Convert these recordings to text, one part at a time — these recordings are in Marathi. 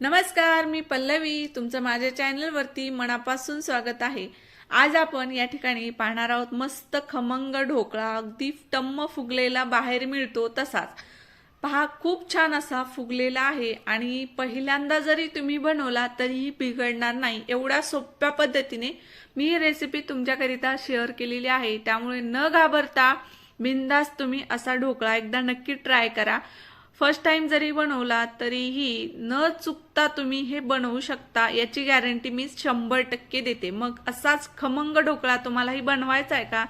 नमस्कार, मी पल्लवी तुमचं माझ्या चॅनलवरती मनापासून स्वागत आहे। आज आपण या ठिकाणी पाहणार आहोत मस्त खमंग ढोकळा, अगदी टम्म फुगलेला बाहेर मिळतो तसाच। पहा, खूप छान असा फुगलेला आहे आणि पहिल्यांदा जरी तुम्ही बनवला तरीही बिघडणार नाही। एवढ्या सोप्या पद्धतीने मी ही रेसिपी तुमच्याकरिता शेअर केलेली आहे, त्यामुळे न घाबरता बिनधास्त तुम्ही असा ढोकळा एकदा नक्की ट्राय करा। फर्स्ट टाइम जरी बनवला तरीही न चुकता तुम्ही हे बनवू शकता, याची गॅरंटी मी 100% देते। मग असाच खमंग ढोकळा तुम्हालाही बनवायचा आहे का?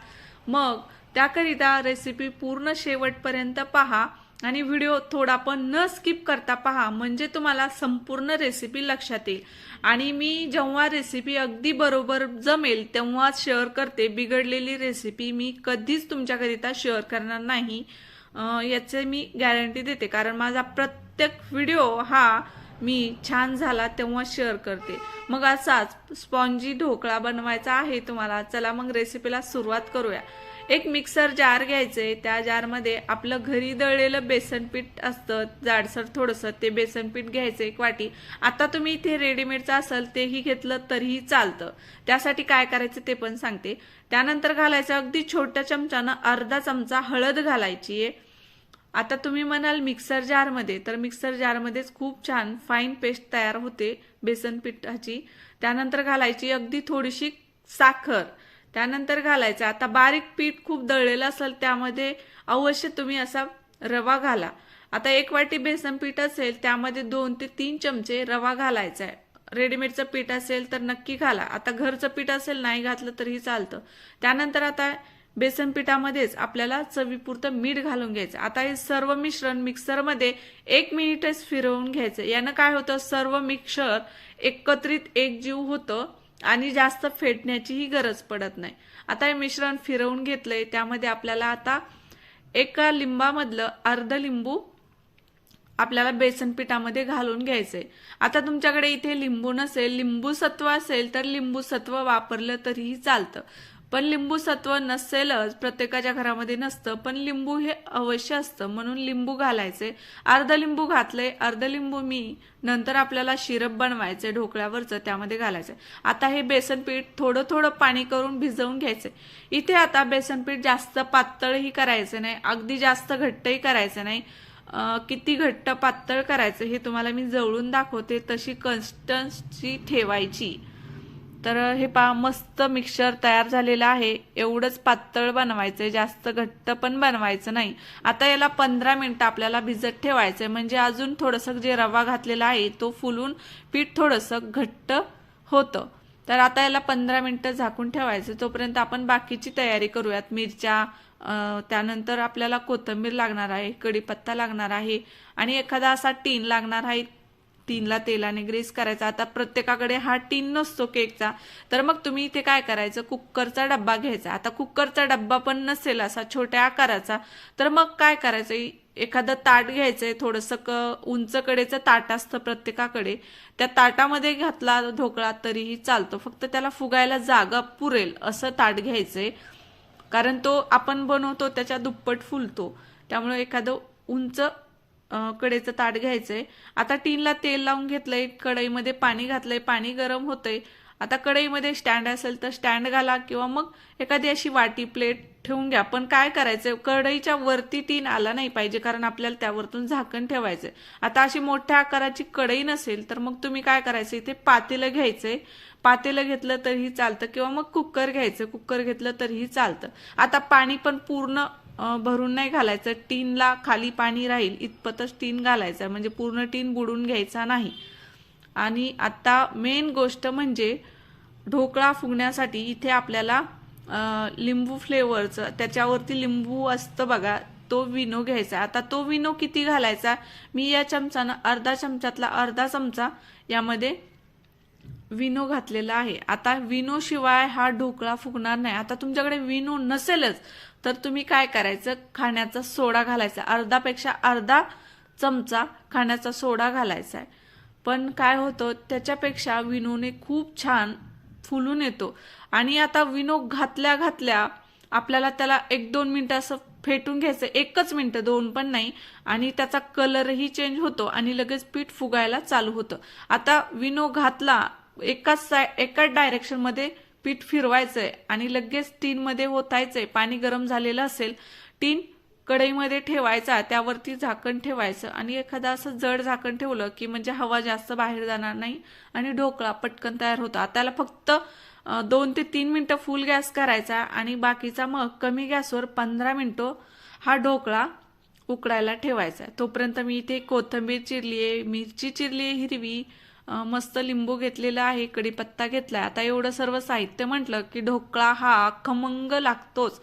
मग त्याकरिता रेसिपी पूर्ण शेवटपर्यंत पहा आणि व्हिडिओ थोडा पण न स्किप करता पहा, म्हणजे तुम्हाला संपूर्ण रेसिपी लक्षात येईल। आणि मी जेव्हा रेसिपी अगदी बरोबर जमेल तेव्हाच शेअर करते, बिघडलेली रेसिपी मी कधीच तुमच्याकरिता शेअर करणार नाही, याचे मी गॅरंटी देते। कारण माझा प्रत्येक व्हिडिओ हा मी छान झाला तेव्हा शेअर करते। मग असाच स्पॉन्जी ढोकळा बनवायचा आहे तुम्हाला। चला मग रेसिपीला सुरुवात करूया। एक मिक्सर जार घ्यायचे, त्या जारमध्ये आपलं घरी दळलेलं बेसन पीठ असतं जाडसर थोडंसं, ते बेसन पीठ घ्यायचं 1 वाटी। आता तुम्ही इथे रेडीमेडचं असेल तेही घेतलं तरीही चालतं, त्यासाठी काय करायचं ते पण सांगते। त्यानंतर घालायचं अगदी छोट्या चमच्यानं अर्धा चमचा हळद घालायची आहे। आता तुम्ही म्हणाल मिक्सर जारमध्ये, तर मिक्सर जारमध्येच खूप छान फाईन पेस्ट तयार होते बेसन पिठाची। त्यानंतर घालायची अगदी थोडीशी साखर, त्यानंतर घालायचं आता बारीक पीठ खूप दळलेलं असेल त्यामध्ये अवश्य तुम्ही असा रवा घाला। आता 1 वाटी बेसन पीठ असेल त्यामध्ये 2 ते 3 चमचे रवा घालायचा आहे। रेडीमेडचं पीठ असेल तर नक्की घाला, आता घरचं पीठ असेल नाही घातलं तरीही चालतं। त्यानंतर आता बेसन पिठामध्येच आपल्याला चवीपुरतं मीठ घालून घ्यायचं। आता हे सर्व मिश्रण मिक्सरमध्ये 1 मिनिटच फिरवून घ्यायचं। यानं काय होतं, सर्व मिक्सर एकत्रित एकजीव होतं आणि जास्त फेटण्याचीही गरज पडत नाही। आता हे मिश्रण फिरवून घेतलंय, त्यामध्ये आपल्याला आता 1 लिंबामधलं अर्ध लिंबू आपल्याला बेसन पिठामध्ये घालून घ्यायचंय। आता तुमच्याकडे इथे लिंबू नसेल, लिंबू सत्व असेल तर लिंबू सत्व वापरलं तरीही चालतं, पण लिंबू सत्व नसेलच, प्रत्येकाच्या घरामध्ये नसतं, पण लिंबू हे अवश्य असतं म्हणून लिंबू घालायचे। अर्ध लिंबू घातलंय, अर्ध लिंबू मी नंतर आपल्याला शिरप बनवायचंय ढोकळ्यावरचं त्यामध्ये घालायचंय। आता हे बेसन पीठ थोडं थोडं पाणी करून भिजवून घ्यायचंय। इथे आता बेसन पीठ जास्त पातळही करायचं नाही, अगदी जास्त घट्टही करायचं नाही। किती घट्ट पातळ करायचं हे तुम्हाला मी जवळून दाखवते, तशी कन्सिस्टन्सी ठेवायची। तर हे पहा, मस्त मिक्सचर तयार झालेलं आहे। एवढंच पातळ बनवायचंय, जास्त घट्ट पण बनवायचं नाही। आता याला 15 मिनिटं आपल्याला भिजत ठेवायचंय, म्हणजे अजून थोडंसं जे रवा घातलेला आहे तो फुलून पीठ थोडंसं घट्ट होतं। तर आता याला 15 मिनिटं झाकून ठेवायचं, तोपर्यंत आपण बाकीची तयारी करूयात। मिरच्या, त्यानंतर आपल्याला कोथिंबीर लागणार आहे, कढीपत्ता लागणार आहे आणि एखादा असा टीन लागणार आहे। टीनला तेलाने ग्रीस करायचा। आता प्रत्येकाकडे हा टीन नसतो केकचा, तर मग तुम्ही इथे काय करायचं, कुकरचा डब्बा घ्यायचा। आता कुकरचा डब्बा पण नसेल असा छोट्या आकाराचा, तर मग काय करायचं, एखादं ताट घ्यायचंय, थोडंसं उंच कडेचं ताट असतं प्रत्येकाकडे, त्या ताटामध्ये घातला ढोकळा तरीही चालतो, फक्त त्याला फुगायला जागा पुरेल असं ताट घ्यायचंय। कारण तो आपण बनवतो त्याच्या दुप्पट फुलतो, त्यामुळे एखादं उंच कडेचं ताट घ्यायचंय। आता टीनला तेल लावून घेतलंय, कढईमध्ये पाणी घातलंय, पाणी गरम होतंय। आता कढईमध्ये स्टँड असेल तर स्टँड घाला किंवा मग एखादी अशी वाटी प्लेट ठेवून घ्या। पण काय करायचंय, कढईच्या वरती टीन आला नाही पाहिजे, कारण आपल्याला त्यावरतून झाकण ठेवायचंय। आता अशी मोठ्या आकाराची कढई नसेल तर मग तुम्ही काय करायचं, इथे पातेलं घ्यायचंय, पातेलं घेतलं तरीही चालतं किंवा मग कुकर घ्यायचं, कुकर घेतलं तरीही चालतं। आता पाणी पण पूर्ण भरून नाही घालायचं, टीनला खाली पाणी राहील इतपतच टीन घालायचं, म्हणजे पूर्ण टीन बुडून घ्यायचा नाही। आणि आता मेन गोष्ट म्हणजे ढोकळा फुगण्यासाठी इथे आपल्याला लिंबू फ्लेवरचं, त्याच्यावरती लिंबू असतं बघा, तो विनो घ्यायचा। आता तो विनो किती घालायचा, मी या चमचानं अर्धा चमच्यातला अर्धा चमचा यामध्ये विनो घातलेला आहे। आता विनो शिवाय हा ढोकळा फुगणार नाही। आता तुमच्याकडे विनो नसेलच तर तुम्ही काय करायचं, खाण्याचा सोडा घालायचा, अर्धापेक्षा अर्धा चमचा खाण्याचा सोडा घालायचा आहे। पण काय होतं, त्याच्यापेक्षा विनोने खूप छान फुलून येतो। आणि आता विनो घातल्या घातल्या आपल्याला त्याला 1-2 मिनिटं असं फेटून घ्यायचं, 1च मिनिट, 2 पण नाही, आणि त्याचा कलरही चेंज होतो आणि लगेच पीठ फुगायला चालू होतं. आता विनो घातला, एकाच डायरेक्शन मध्ये पीठ फिरवायचंय आणि लगेच टीनमध्ये ओतायचंय. पाणी गरम झालेलं असेल, टीन कढईमध्ये ठेवायचा, त्यावरती झाकण ठेवायचं आणि एखादा असं जड झाकण ठेवलं की म्हणजे हवा जास्त बाहेर जाणार नाही आणि ढोकळा पटकन तयार होतो. त्याला फक्त 2 ते 3 मिनिटं फुल गॅस करायचा आणि बाकीचा मग कमी गॅसवर 15 मिनिटं हा ढोकळा उकडायला ठेवायचा. तोपर्यंत मी इथे कोथिंबीर चिरली आहे, मिरची चिरली आहे हिरवी, मस्त लिंबू घेतलेला आहे, कढीपत्ता घेतलाय. आता एवढं सर्व साहित्य म्हटलं की ढोकळा हा खमंग लागतोच.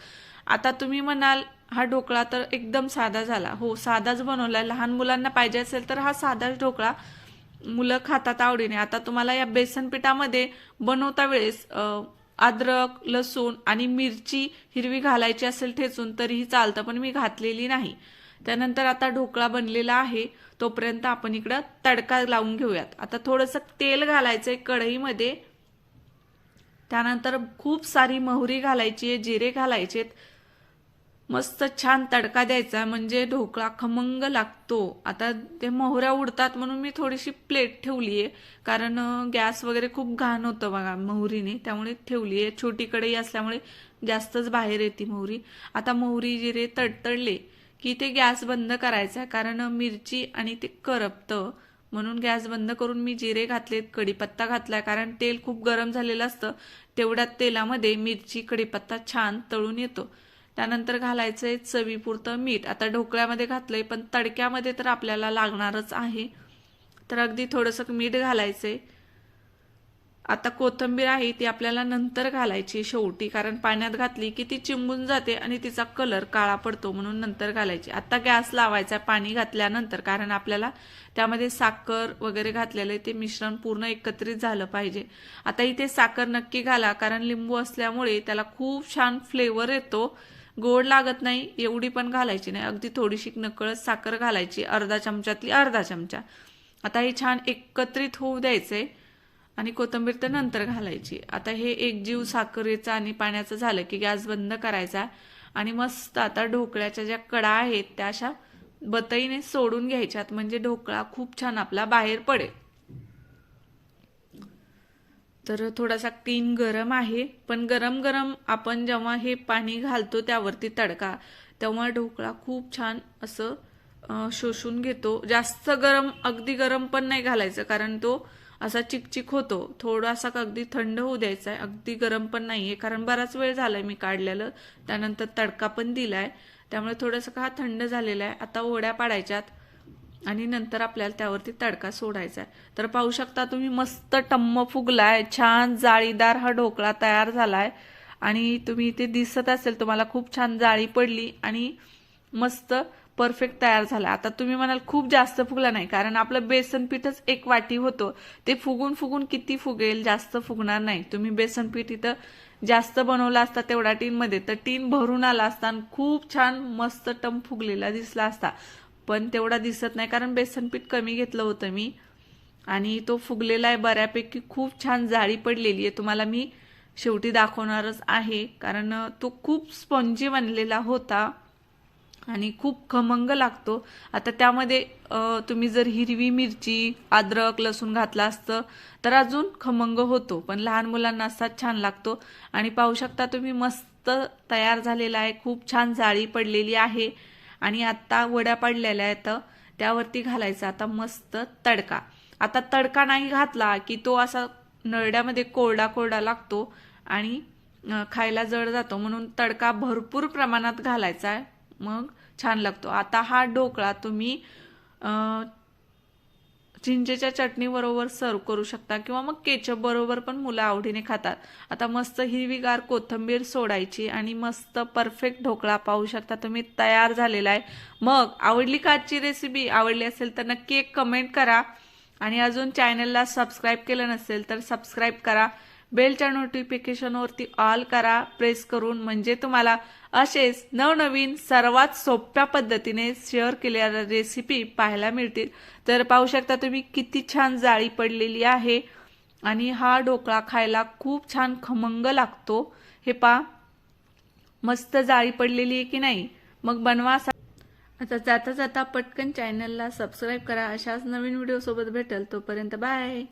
आता तुम्ही म्हणाल हा ढोकळा तर एकदम साधा झाला. हो, साधाच बनवलाय. लहान मुलांना पाहिजे असेल तर हा साधाच ढोकळा मुलं खातात आवडीने. आता तुम्हाला या बेसन पिठामध्ये बनवता वेळेस अद्रक, लसूण आणि मिरची हिरवी घालायची असेल ठेचून तरीही चालतं, पण मी घातलेली नाही. त्यानंतर आता ढोकळा बनलेला आहे, तोपर्यंत आपण इकडं तडका लावून घेऊयात. आता थोडंसं तेल घालायचंय कढईमध्ये, त्यानंतर खूप सारी मोहरी घालायची आहे, जिरे घालायचेत, मस्त छान तडका द्यायचा, म्हणजे ढोकळा खमंग लागतो. आता ते मोहऱ्या उडतात म्हणून मी थोडीशी प्लेट ठेवली आहे, कारण गॅस वगैरे खूप घाण होतं बघा मोहरीने, त्यामुळे ठेवली आहे. छोटी कढई असल्यामुळे जास्तच बाहेर येते मोहरी. आता मोहरी जिरे तडतडले की ते गॅस बंद करायचा, कारण मिरची आणि ते करपतं, म्हणून गॅस बंद करून मी जिरे घातलेत, कढीपत्ता घातलाय, कारण तेल खूप गरम झालेलं असतं. तेवढ्यात तेलामध्ये मिरची कढीपत्ता छान तळून येतो. त्यानंतर घालायचंय चवीपुरतं मीठ. आता ढोकळ्यामध्ये घातलंय, पण तडक्यामध्ये तर आपल्याला लागणारच आहे, तर अगदी थोडंसं मीठ घालायचंय. आता कोथिंबीर आहे ती आपल्याला नंतर घालायची शेवटी, कारण पाण्यात घातली की ती चिंबून जाते आणि तिचा कलर काळा पडतो, म्हणून नंतर घालायची. आता गॅस लावायचा पाणी घातल्यानंतर, कारण आपल्याला त्यामध्ये साखर वगैरे घातलेलं आहे, ते मिश्रण पूर्ण एकत्रित झालं पाहिजे. आता इथे साखर नक्की घाला, कारण लिंबू असल्यामुळे त्याला खूप छान फ्लेवर येतो. गोड लागत नाही एवढी पण घालायची नाही, अगदी थोडीशी नकळत साखर घालायची, अर्धा चमच्यातली अर्धा चमचा. आता हे छान एकत्रित होऊ द्यायचंय आणि कोथिंबीर तर नंतर घालायची. आता हे एकजीव साखरेचं आणि पाण्याचं झालं की गॅस बंद करायचा आणि मस्त आता ढोकळ्याच्या ज्या कडा आहेत त्या अशा बतईने सोडून घ्यायच्यात, म्हणजे ढोकळा खूप छान आपला बाहेर पडेल. तर थोडासा टीन गरम आहे, पण गरम गरम आपण जेव्हा हे पाणी घालतो त्यावरती तडका, तेव्हा ढोकळा खूप छान असं शोषून घेतो. जास्त गरम, अगदी गरम पण नाही घालायचं, कारण तो असा चिकचिक होतो. थोडासा अगदी थंड होऊ द्यायचा आहे, अगदी गरम पण नाहीये, कारण बराच वेळ झालाय मी काढलेलं, त्यानंतर तडका पण दिलाय, त्यामुळे थोडंसं हा थंड झालेला आहे. आता वड्या पाडायच्यात आणि नंतर आपल्याला त्यावरती तडका सोडायचा आहे. तर पाहू शकता तुम्ही, मस्त टम्म फुगलाय, छान जाळीदार हा ढोकळा तयार झालाय आणि तुम्ही इथे दिसत असेल तुम्हाला खूप छान जाळी पडली आणि मस्त परफेक्ट तयार झाला. आता तुम्ही म्हणाल खूप जास्त फुगला नाही, कारण आपलं बेसन पीठच 1 वाटी होतं, ते फुगून फुगून किती फुगेल, जास्त फुगणार नाही. तुम्ही बेसन पीठ इथं जास्त बनवला असता तेवढा टीनमध्ये, तर टीन भरून आला असता आणि खूप छान मस्त टम फुगलेला दिसला असता, पण तेवढा दिसत नाही, कारण बेसन पीठ कमी घेतलं होतं मी आणि तो फुगलेला आहे बऱ्यापैकी. खूप छान जाळी पडलेली आहे, तुम्हाला मी शेवटी दाखवणारच आहे, कारण तो खूप स्पॉन्जी बनलेला होता आणि खूप खमंग लागतो. आता त्यामध्ये तुम्ही जर हिरवी मिरची, अद्रक, लसूण घातला असतं तर अजून खमंग होतो, पण लहान मुलांना असाच छान लागतो. आणि पाहू शकता तुम्ही, मस्त तयार झालेला आहे, खूप छान जाळी पडलेली आहे आणि आता वड्या पडलेल्या आहेत, त्यावरती घालायचा आता मस्त तडका. आता तडका नाही घातला की तो असा नरड्यामध्ये कोरडा कोरडा लागतो आणि खायला जड जातो, म्हणून तडका भरपूर प्रमाणात घालायचा आहे, मग छान लागतो. आता हा ढोकळा तुम्ही चिंचेच्या चटणी बरोबर सर्व करू शकता किंवा मग केचप बरोबर पण मुलं आवडीने खातात. आता मस्त हिरवीगार कोथिंबीर सोडायची आणि मस्त परफेक्ट ढोकळा पाहू शकता तुम्ही तयार झालेला आहे. मग आवडली का आजची रेसिपी? आवडली असेल तर नक्की एक कमेंट करा आणि अजून चॅनलला सबस्क्राईब केलं नसेल तर सबस्क्राईब करा. बेलच्या नोटिफिकेशनवरती ऑल करा प्रेस करून, म्हणजे तुम्हाला असेच नवनवीन सर्वात सोप्या पद्धतीने शेअर केलेल्या रेसिपी पाहायला मिळतील. तर पाहू शकता तुम्ही किती छान जाळी पडलेली आहे आणि हा ढोकळा खायला खूप छान खमंग लागतो. हे पहा, मस्त जाळी पडलेली आहे की नाही, मग बनवा. आता जाता जाता पटकन चॅनलला सबस्क्राईब करा. अशाच नवीन व्हिडिओ सोबत भेटेल. तोपर्यंत बाय.